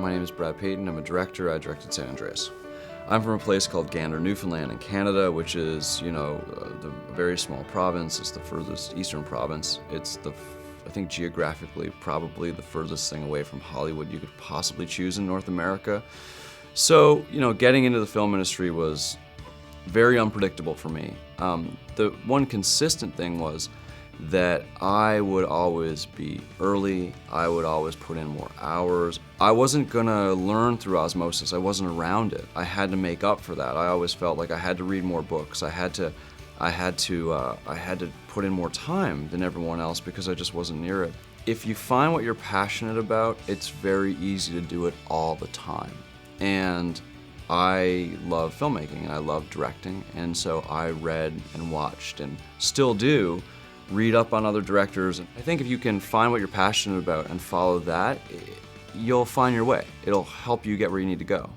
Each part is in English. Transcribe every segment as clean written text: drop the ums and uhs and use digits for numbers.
My name is Brad Peyton. I'm a director. I directed San Andreas. I'm from a place called Gander, Newfoundland in Canada, which is, the very small province. It's the furthest eastern province. It's I think geographically, probably the furthest thing away from Hollywood you could possibly choose in North America. So, getting into the film industry was very unpredictable for me. The one consistent thing was that I would always be early, I would always put in more hours. I wasn't gonna learn through osmosis, I wasn't around it. I had to make up for that. I always felt like I had to read more books, I had to put in more time than everyone else because I just wasn't near it. If you find what you're passionate about, it's very easy to do it all the time. And I love filmmaking and I love directing, and so I read and watched and still do read up on other directors. I think if you can find what you're passionate about and follow that, you'll find your way. It'll help you get where you need to go.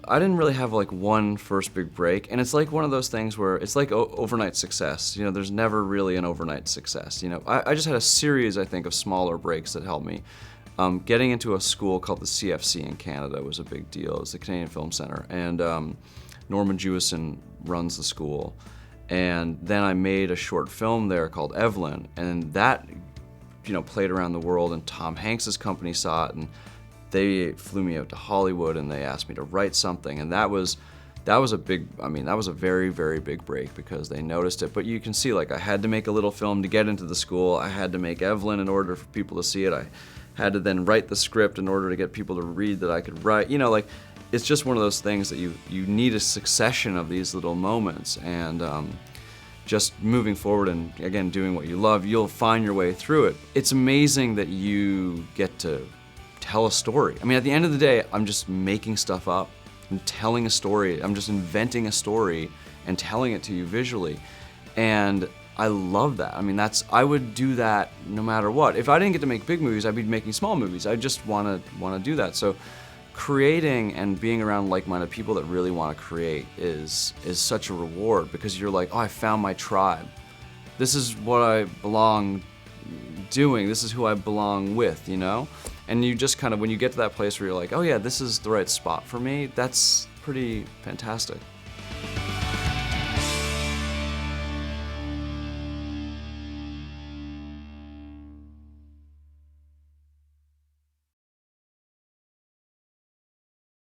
I didn't really have like one first big break, and it's like one of those things where it's like overnight success. There's never really an overnight success. I just had a series, I think, of smaller breaks that helped me. Getting into a school called the CFC in Canada was a big deal. It's the Canadian Film Center, and Norman Jewison runs the school. And then I made a short film there called Evelyn, and that, played around the world, and Tom Hanks's company saw it, and they flew me out to Hollywood, and they asked me to write something, and that was a very, very big break because they noticed it. But you can see, I had to make a little film to get into the school. I had to make Evelyn in order for people to see it. I had to then write the script in order to get people to read that I could write. It's just one of those things that you need a succession of these little moments, and just moving forward and, again, doing what you love, you'll find your way through it. It's amazing that you get to tell a story. At the end of the day, I'm just making stuff up. I'm telling a story. I'm just inventing a story and telling it to you visually. And I love that. I would do that no matter what. If I didn't get to make big movies, I'd be making small movies. I just want to do that. So creating and being around like-minded people that really want to create is such a reward, because you're like, oh, I found my tribe. This is what I belong doing. This is who I belong with, And you just when you get to that place where you're like, oh yeah, this is the right spot for me, that's pretty fantastic.